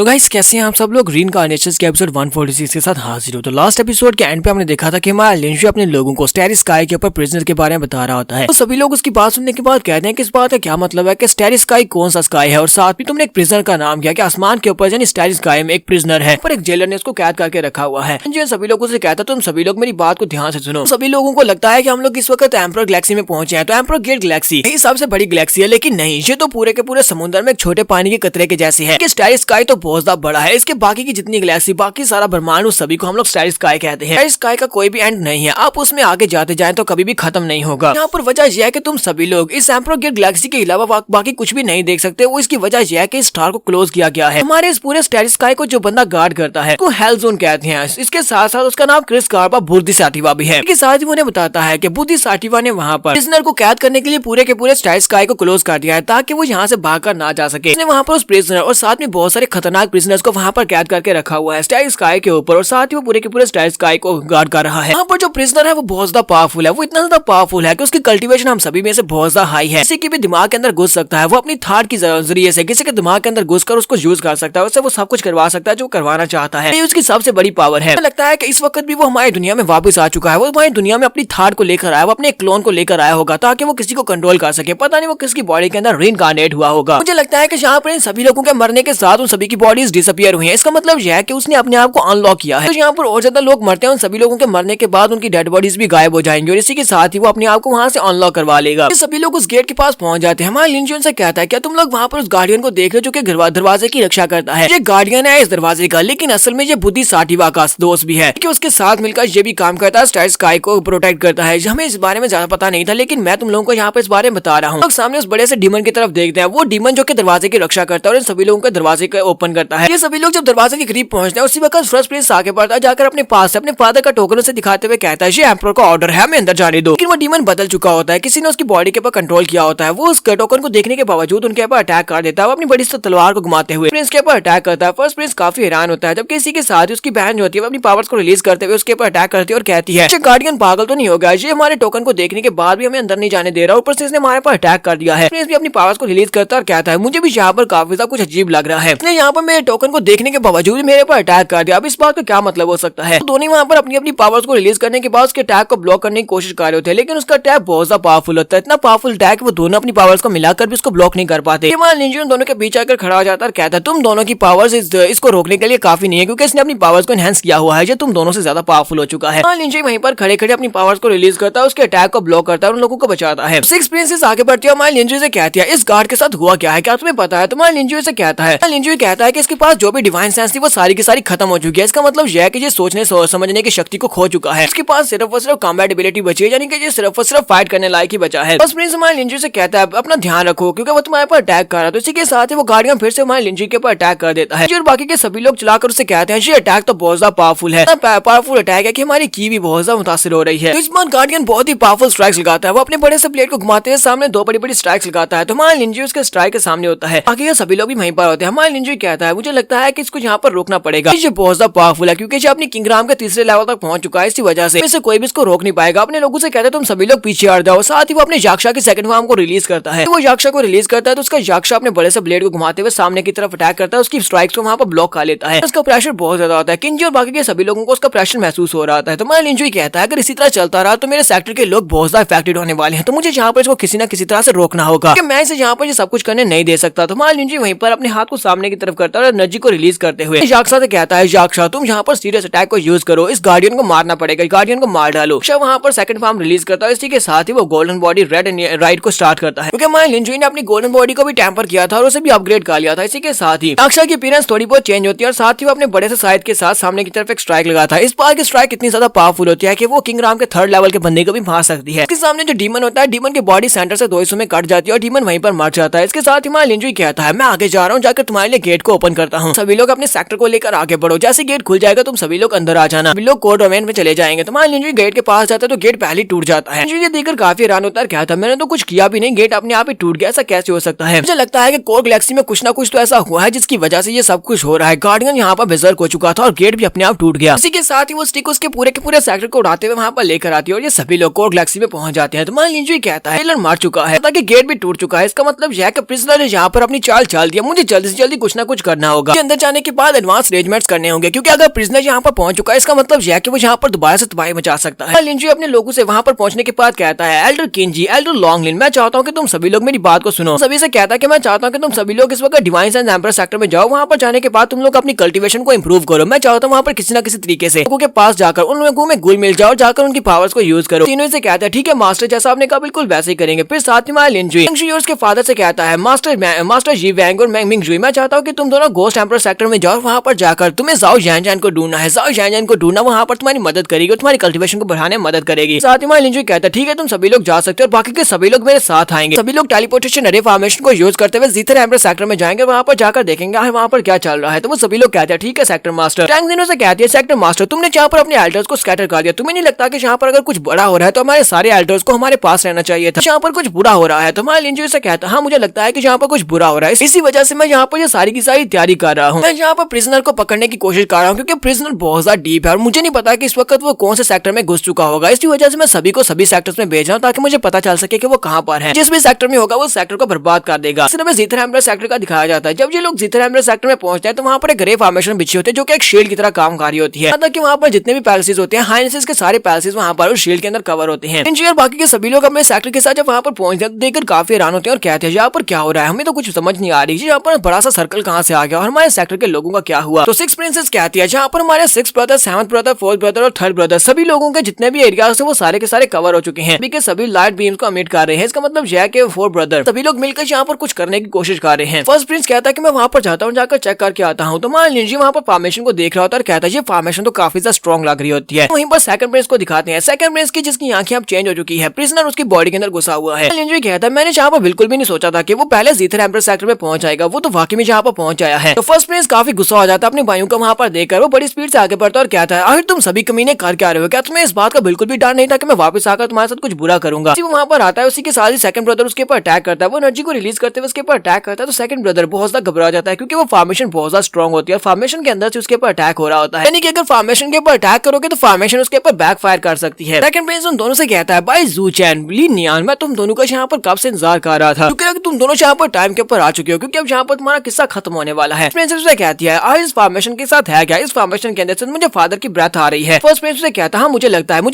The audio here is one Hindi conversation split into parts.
तो गाइस कैसे हैं आप सब लोग। रीइंकार्नेशंस के एपिसोड 146 के साथ हाजिर हो। तो लास्ट एपिसोड के एंड पे हमने देखा था कि हमारा लिंशु अपने लोगों को स्टारी स्काई के ऊपर प्रिजनर के बारे में बता रहा होता है। तो सभी लोग उसकी बात सुनने के बाद कहते हैं कि इस बात का क्या मतलब है कि स्टारी स्काई कौन सा स्काई है, और साथ भी तुमने एक प्रिजनर का नाम किया कि आसमान के ऊपर यानी स्टारी स्काई में एक प्रिजनर है पर एक जेलर ने उसको कैद करके रखा हुआ है। जो सभी लोगों से कहता है तुम सभी लोग मेरी बात को ध्यान से सुनो। सभी लोगों को लगता है कि हम लोग इस वक्त एम्परर गैलेक्सी में पहुंचे हैं। तो एम्परर गेट गैलेक्सी सबसे बड़ी गैलेक्सी है, लेकिन नहीं, ये तो पूरे के पूरे समुद्र में एक छोटे पानी के कतरे के जैसी है। स्टारी स्काई तो बहुत ज्यादा बड़ा है। इसके बाकी की जितनी गैलेक्सी, बाकी सारा ब्रह्मांड, उस सभी को हम लोग स्टारी स्काई कहते हैं। स्टारी स्काई का कोई भी एंड नहीं है। आप उसमें आगे जाते जाएं तो कभी भी खत्म नहीं होगा। यहाँ पर वजह यह है कि तुम सभी लोग इस एम्परर गेट गैलेक्सी के अलावा बाकी कुछ भी नहीं देख सकते। वो इसकी वजह यह है कि इस स्टार को क्लोज किया गया है। हमारे इस पूरे स्टारी स्काई को जो बंदा गार्ड करता है वो हेल जोन कहते हैं। इसके साथ साथ उसका नाम क्रिस कार्बा बुद्धि साटिवा भी है। इसके साथ ही उन्हें बताता है कि बुद्धि साटिवा ने वहाँ पर प्रिजनर को कैद करने के लिए पूरे के पूरे स्टारी स्काई को क्लोज कर दिया है ताकि वो यहाँ से भागकर ना जा सके। उसने वहाँ पर उस प्रिजनर और साथ में बहुत सारे खतरनाक प्रिजनर्स को वहाँ पर कैद करके रखा हुआ है स्टारी स्काई के ऊपर, और साथ ही वो पूरे के पूरे स्टारी स्काई को गार्ड कर रहा है। यहाँ पर जो प्रिजनर है वो बहुत ज्यादा पावरफुल है। वो इतना ज्यादा पावरफुल है कि उसकी कल्टीवेशन हम सभी में से बहुत ज्यादा हाई है। किसी के भी दिमाग के अंदर घुस सकता है। वो अपनी थॉट के जरिए से किसी के दिमाग के अंदर घुसकर उसको यूज कर सकता है। उससे वो सब कुछ करवा सकता है जो करवाना चाहता है। ये उसकी सबसे बड़ी पावर है। लगता है कि इस वक्त भी वो हमारी दुनिया में वापस आ चुका है। वो हमारी दुनिया में अपनी थॉट को लेकर आया, वो अपने क्लोन को लेकर आया होगा ताकि वो किसी को कंट्रोल कर सके। पता नहीं वो किसकी बॉडी के अंदर रीइंकार्नेट हुआ होगा। मुझे लगता है कि यहाँ पर इन सभी लोगों के मरने के साथ उन सभी की बॉडीज डिसअपियर हुई है। इसका मतलब यह है कि उसने अपने आप को अनलॉक किया है। तो यहाँ पर और ज्यादा लोग मरते हैं। उन सभी लोगों के मरने के बाद उनकी डेड बॉडीज भी गायब हो जाएंगी और इसी के साथ ही वो अपने आप को वहाँ से अनलॉक करवा लेगा। ये सभी लोग उस गेट के पास पहुंच जाते हैं। हमारा लिंशु से कहता है क्या तुम लोग वहाँ पर उस गार्डियन को देख रहे हो जो कि दरवाजे की रक्षा करता है। ये गार्डियन है इस दरवाजे का, लेकिन असल में ये बुद्धि साटिवा का दोस्त भी है कि उसके साथ मिलकर ये भी काम करता है, स्टार स्काई को प्रोटेक्ट करता है। हमें इस बारे में ज्यादा पता नहीं था, लेकिन मैं तुम लोगों को यहाँ पे इस बारे में बता रहा हूँ। लोग सामने उस बड़े से डीमन की तरफ देखते हैं। वो डीमन जो कि दरवाजे की रक्षा करता है और इन सभी लोगों के दरवाजे को ओपन करता है। ये सभी लोग जब दरवाजे के करीब पहुंचते हैं उसी वक्त फर्स्ट प्रिंस आगे बढ़ता है, जाकर अपने पास से अपने फादर का टोकन से दिखाते हुए कहता है ये एम्परर का ऑर्डर है, हमें अंदर जाने दो। लेकिन वो डीमन बदल चुका होता है। किसी ने उसकी बॉडी के ऊपर कंट्रोल किया होता है। वो उस टोकन को देखने के बावजूद उनके ऊपर अटैक कर देता है। वो अपनी बड़ी सी तलवार को घुमाते हुए प्रिंस के ऊपर अटैक करता है। फर्स्ट प्रिंस काफी हैरान होता है, जबकि इसी के साथ ही उसकी बहन जो होती है अपनी पावर्स को रिलीज करते हुए उसके ऊपर अटैक करती है और कहती है गार्डियन पागल तो नहीं हो गया, ये हमारे टोकन को देखने के बाद भी हमें अंदर नहीं जाने दे रहा, ऊपर से इसने हमारे पर अटैक कर दिया है। प्रिंस भी अपनी पावर्स को रिलीज करता है और कहता है मुझे भी यहाँ पर काफी ज्यादा कुछ अजीब लग रहा है। इसने यहाँ पर मेरे टोकन को देखने के बावजूद मेरे पर अटैक कर दिया। अब इस बात का क्या मतलब हो सकता है। दोनों वहाँ पर अपनी अपनी पावर्स को रिलीज करने के बाद उसके अटैक को ब्लॉक करने की कोशिश कर रहे होते हैं, लेकिन उसका अटैक बहुत ज्यादा पावरफुल होता है। इतना पावरफुल अटैक वो दोनों अपनी पावर्स को मिलाकर भी उसको ब्लॉक नहीं कर पाते। लिंशु दोनों के बीच आकर खड़ा हो जाता है और कहता है तुम दोनों की पावर्स इसको रोकने के लिए काफी नहीं है, क्योंकि इसने अपनी पावर्स को एनहांस किया हुआ है जो तुम दोनों से ज्यादा पावरफुल हो चुका है। लिंशु वहीं पर खड़े खड़े अपनी पावर्स को रिलीज करता है, उसके अटैक को ब्लॉक करता है और उन लोगों को बचाता है। सिक्स प्रिंसेस आगे बढ़ती है। हमारे लिंशु से कहती है इस गार्ड के साथ हुआ क्या है, क्या तुम्हें पता है। तुम्हारे लिंशु से कहता है लिंशु कहता है कि इसके पास जो भी डिवाइन सेंस थी वो सारी की सारी खत्म हो चुकी है। इसका मतलब यह है कि ये सोचने समझने की शक्ति को खो चुका है। इसके पास सिर्फ और सिर्फ कॉम्बैट एबिलिटी बची है, यानी कि ये सिर्फ और सिर्फ फाइट करने लायक ही बचा है। बस प्रिंस हमारे लिंशु से कहता है अपना ध्यान रखो क्योंकि वो तुम्हारे पर अटैक कर रहा है। तो इसी के साथ ही वो गार्डियन फिर से हमारे लिंशु के ऊपर अटैक कर देता है और बाकी के सभी लोग चलाकर उससे कहते हैं ये अटैक तो बहुत ज्यादा पावरफुल है, पावरफुल अटैक है कि हमारी की भी बहुत ज्यादा मुतासिर हो रही है। तो इस बार गार्डियन बहुत ही पावरफुल स्ट्राइक्स लगाता है। वो अपने बड़े से प्लेट को घुमाते हुए सामने दो बड़ी बड़ी स्ट्राइक्स लगाता है। तो हमारे लिंशु उसके स्ट्राइक के सामने होता है। बाकी के सभी लोग भी वहीं पर होते हैं। हमारे लिंशु कहता है मुझे लगता है कि इसको यहाँ पर रोकना पड़ेगा, ये बहुत ज्यादा पावरफुल है क्योंकि ये अपनी किंगडम के तीसरे लेवल तक पहुंच चुका है। इसी वजह से कोई भी इसको रोक नहीं पाएगा। अपने लोगों से कहते हैं तुम सभी लोग पीछे हट जाओ। साथ ही वो अपने याक्षा की सेकंड फॉर्म को रिलीज करता है। वो याक्षा को रिलीज करता है तो उसका याक्षा अपने बड़े से ब्लेड को घुमाते हुए सामने की तरफ अटैक करता है। उसकी स्ट्राइक्स को वहाँ पर ब्लॉक कर लेता है। उसका प्रेशर बहुत ज्यादा होता है। किंजी और बाकी के सभी लोगों को उसका प्रेशर महसूस हो रहा है। तो हमारा लिंशु कहता है अगर इसी तरह चलता रहा तो मेरे सेक्टर के लोग बहुत ज्यादा इफेक्टेड होने वाले हैं, तो मुझे यहाँ पर इसको किसी न किसी तरह से रोकना होगा कि मैं इसे यहाँ पर सब कुछ करने नहीं दे सकता। तो हमारा लिंशु वहीं पर अपने हाथ को सामने की तरफ करता है और एनर्जी को रिलीज करते हुए याक्षा से कहता है याक्षा तुम यहाँ पर सीरियस अटैक को यूज करो, इस गार्डियन को मारना पड़ेगा, गार्डियन को मार डालो। वहाँ पर सेकंड फॉर्म रिलीज करता है। इसी के साथ ही वो golden body red and right को स्टार्ट करता है क्योंकि हमारे लिंशु ने अपनी गोल्डन बॉडी को भी टेम्पर किया था और उसे भी अपग्रेड कर लिया था। इसी के साथ ही याक्षा की अपीयरेंस थोड़ी बहुत चेंज होती है और साथ ही वो अपने बड़े से साइड के साथ सामने की तरफ एक स्ट्राइक लगाता है। इस बार की स्ट्राइक इतनी ज्यादा पावरफुल होती है कि वो किंग राम के थर्ड लेवल के बंदे को भी मार सकती है। इसके सामने जो डीमन होता है, डीमन की बॉडी सेंटर से दो हिस्सों में कट जाती है और डीमन वहीं पर मर जाता है। इसके साथ ही हमारा लिंशु कहता है मैं आगे जा रहा हूँ, जाकर तुम्हारे लिए गेट को ओपन करता हूँ। सभी लोग अपने सेक्टर को लेकर आगे बढ़ो, जैसे गेट खुल जाएगा तुम सभी लोग अंदर आ जाना। सभी लोग कोड डोमेन में चले जाएंगे। तुम्हारा लिंशु गेट के पास जाता है तो गेट पहले टूट जाता है। ये देखकर काफी हैरान होता है, क्या था मैंने तो कुछ किया भी नहीं, गेट अपने आप ही टूट गया, ऐसा कैसे हो सकता है। मुझे लगता है कि कोर गैलेक्सी में कुछ ना कुछ तो ऐसा हुआ है जिसकी वजह से ये सब कुछ हो रहा है। गार्डियन यहाँ पर बेजर्क हो चुका था और गेट भी अपने आप टूट गया। इसी के साथ ही वो स्टिक उसके पूरे के पूरे सेक्टर को उड़ाते हुए वहाँ पर लेकर आती है और ये सभी लोग कोर गैलेक्सी में पहुंच जाते हैं। तो हमारा लिंशु कहता है मार चुका है ताकि गेट भी टूट चुका है। इसका मतलब यह है कि प्रिजनर ने यहाँ पर अपनी चाल चल दिया, मुझे जल्दी से जल्दी कुछ ना कुछ सर्च करना होगा। अंदर जाने के बाद एडवांस अरेंजमेंट्स करने होंगे, क्योंकि अगर प्रिजनर यहाँ पर पहुंच चुका है इसका मतलब यह है कि वो यहाँ पर दोबारा से तबाही मचा सकता है। लिंजी अपने लोगों से वहाँ पर पहुंचने के बाद कहता है, एल्डर किंजी, एल्डर लॉन्गलिन, मैं चाहता हूँ कि तुम सभी लोग मेरी बात को सुनो। सभी से कहता है कि मैं चाहता हूँ कि तुम सभी लोग इस वक्त डिवाइन सन्स एम्परर सेक्टर में जाओ। वहाँ पर जाने के बाद तुम लोग अपनी कल्टीवेशन को इंप्रूव करो। मैं चाहता हूँ वहाँ पर किसी न किसी तरीके से लोगों के पास जाकर उन लोगों में घुल मिल जाओ, जाकर उनकी पावर्स को यूज करो। तीनों से कहता है, ठीक है मास्टर, जैसा आपने कहा बिल्कुल वैसे ही करेंगे। फिर साथ में लिंजी उसके फादर से कहता है, मास्टर जी वैंग और मिंगजुई, मैं चाहता हूँ कि तुम दोनों गोस्ट एम्परर सेक्टर में जाओ। वहाँ पर जाकर तुम्हें जाओ जैन को ढूंढना है। जाओ जैन को ढूंढना वहाँ पर तुम्हारी मदद करेगी, तुम्हारी कल्टीवेशन को बढ़ाने में मदद करेगी। साथ में लिंजी कहता है, ठीक है तुम सभी लोग जा सकते हो और बाकी के सभी लोग मेरे साथ आएंगे। सभी लोग टेलीपोर्टेशन अरे फॉर्मेशन को यूज करते हुए जीथर एम्परर सेक्टर में जाएंगे। वहाँ पर जाकर देखेंगे वहाँ पर क्या चल रहा है। तो वो सभी लोग कहते हैं, ठीक है सेक्टर मास्टर। टैंक दिनों से कहती है, सेक्टर मास्टर तुमने जहाँ पर अपने एल्डर्स को स्कैटर कर दिया, तुम्हें नहीं लगता कि यहाँ पर अगर कुछ बड़ा हो रहा है तो हमारे सारे एल्डर्स को हमारे पास रहना चाहिए था। यहाँ पर कुछ बुरा हो रहा है। तो हमारे लिंजी से कहता है, हाँ मुझे लगता है कि यहाँ पर कुछ बुरा हो रहा है, इसी वजह से मैं यहाँ पर सारी की सारी तैयारी कर रहा हूँ। मैं यहाँ पर प्रिजनर को पकड़ने की कोशिश कर रहा हूँ, क्योंकि प्रिजनर बहुत ज्यादा डीप है और मुझे नहीं पता कि इस वक्त वो कौन से सेक्टर में घुस चुका होगा। इसी वजह से मैं सभी को सभी सेक्टर्स में भेज रहा हूँ ताकि मुझे पता चल सके कि वो कहाँ पर है। जिस भी सेक्टर में होगा वो सेक्टर को बर्बाद कर देगा। सिर्फ जीथर एम्परर सेक्टर का दिखाया जाता है। जब ये लोग जीथर एम्परर सेक्टर में पहुंचते हैं तो वहाँ पर एक ग्रे फॉर्मेशन बिछी होती है जो कि एक शील्ड की तरह काम कर रही होती है। मतलब कि वहाँ पर जितने भी पैलेसेस होते हैं, हाइनेसेस के सारे पैलेसेस वहाँ पर शील्ड के अंदर कवर होते हैं। इंजीनियर बाकी के सभी लोग अपने सेक्टर के साथ जब वहाँ पर पहुंचते हैं तो देखकर काफी हैरान होते हैं और कहते हैं, यहाँ पर क्या हो रहा है, हमें तो कुछ समझ नहीं आ रही। यहाँ पर बड़ा सा सर्कल कहाँ से आ गया और हमारे सेक्टर के लोगों का क्या हुआ। तो सिक्स प्रिंसेस कहती है, जहाँ पर हमारे 6th brother, 7th brother, 4th brother और 3rd ब्रदर सभी लोगों के जितने भी एरिया है वो सारे के सारे कवर हो चुके हैं। के सभी लाइट बीम्स को अमिट कर रहे हैं। इसका मतलब यह है कि 4 ब्रदर सभी लोग मिलकर यहाँ पर कुछ करने की कोशिश कर रहे हैं। फर्स्ट प्रिंस कहता है कि मैं वहाँ पर जाता हूँ, जाकर चेक करके आता हूँ। तो लिंजी वहाँ पर फॉर्मेशन को देख रहा होता है और कहता है, ये फॉर्मेशन तो काफी ज्यादा स्ट्रॉन्ग लग रही होती है। वहीं पर सेकंड प्रिंस को दिखाते हैं। सेकंड प्रिंस की जिसकी आंखें अब चेंज हो चुकी है, प्रिजनर उसकी बॉडी के अंदर घुसा हुआ है। लिंजी कहता है, मैंने यहाँ पर बिल्कुल भी नहीं सोचा था कि वो पहले जीथर एम्परर सेक्टर में पहुंच जाएगा। वो तो वाकई में यहाँ पर पहुंच आया है। तो फर्स्ट प्रिंस काफी गुस्सा हो जाता है अपने भाइयों को वहाँ पर देखकर। वो बड़ी स्पीड से आगे बढ़ता है और कहता है, आखिर तुम सभी कमीने कर क्या रहे हो? क्या तुम्हें इस बात का बिल्कुल भी डर नहीं था कि मैं वापस आकर तुम्हारे साथ कुछ बुरा करूंगा? वो वहाँ पर आता है, उसी के साथ ही सेकंड ब्रदर उसके ऊपर अटैक करता है। वो एनर्जी को रिलीज करते हुए उसके ऊपर अटैक करता है। तो सेकंड ब्रदर बहुत ज्यादा घबरा जाता है क्योंकि वो फॉर्मेशन बहुत ज्यादा स्ट्रॉन्ग होती है और फॉर्मेशन के अंदर से उसके ऊपर अटैक हो रहा होता है। यानी कि अगर फॉर्मेशन के ऊपर अटैक करोगे तो फॉर्मेशन उसके ऊपर बैकफायर कर सकती है। सेकंड प्रिंस उन दोनों से कहता है, भाई जू चैन, ली नियान, मैं तुम दोनों का यहाँ पर कब से इंतजार कर रहा था, क्योंकि तुम दोनों यहाँ पर टाइम के ऊपर आ चुके हो, क्योंकि अब यहाँ पर तुम्हारा किस्सा खत्म होने वाला है। प्रिंसेस से कहती है, आज इस फॉर्मेशन के साथ है क्या? इस फॉर्मेशन के अंदर से मुझे फादर की ब्रेथ आ रही है। फर्स्ट प्रिंस से कहता है, हाँ मुझे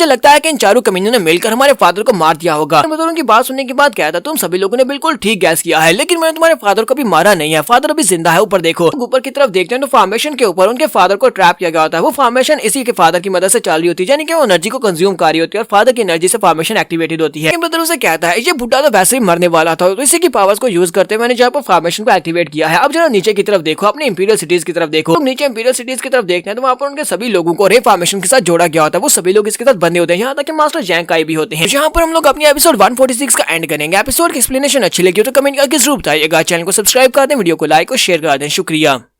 लगता है कि इन चारों कमीनों ने मिलकर हमारे फादर को मार दिया होगा। दोनों की बात सुनने के बाद कहता, तुम सभी लोगों ने बिल्कुल ठीक गैस किया है, लेकिन मैंने तुम्हारे फादर को भी मारा नहीं है। फादर अभी जिंदा है। ऊपर देखो, ऊपर की तरफ देखते हैं तो फॉर्मेशन के ऊपर उनके फादर को ट्रैप किया गया होता है। वो फॉर्मेशन इसी के फादर की मदद से चल रही होती है, यानी कि वो एनर्जी को कंज्यूम कर रही होती है और फादर की एनर्जी से फॉर्मेशन एक्टिवेटेड होती है। ब्रदर उसे कहता है, ये बुड्ढा तो वैसे ही मरने वाला था, तो इसी की पावर्स को यूज करते मैंने जहाँ पर फॉर्मेशन को एक्टिवेट किया है। अब जरा नीचे की तरफ देखो, अपने इंपीरियल सिटीज की तरफ देखो। नीचे इंपीरियल सिटीज की तरफ देखते हैं तो वहाँ पर उनके सभी लोगों को रे फॉर्मेशन के साथ जोड़ा गया होता है। वो सभी लोग इसके साथ बंधे होते हैं, यहाँ तक कि मास्टर जैंग काई भी होते हैं। यहाँ पर हम लोग अपनी एपिसोड 146 का एंड करेंगे। एपिसोड की एक्सप्लेनेशन अच्छी लगी हो तो कमेंट करके जरूर बताइएगा। चैनल को सब्सक्राइब कर दें, वीडियो को लाइक और शेयर कर दें। शुक्रिया।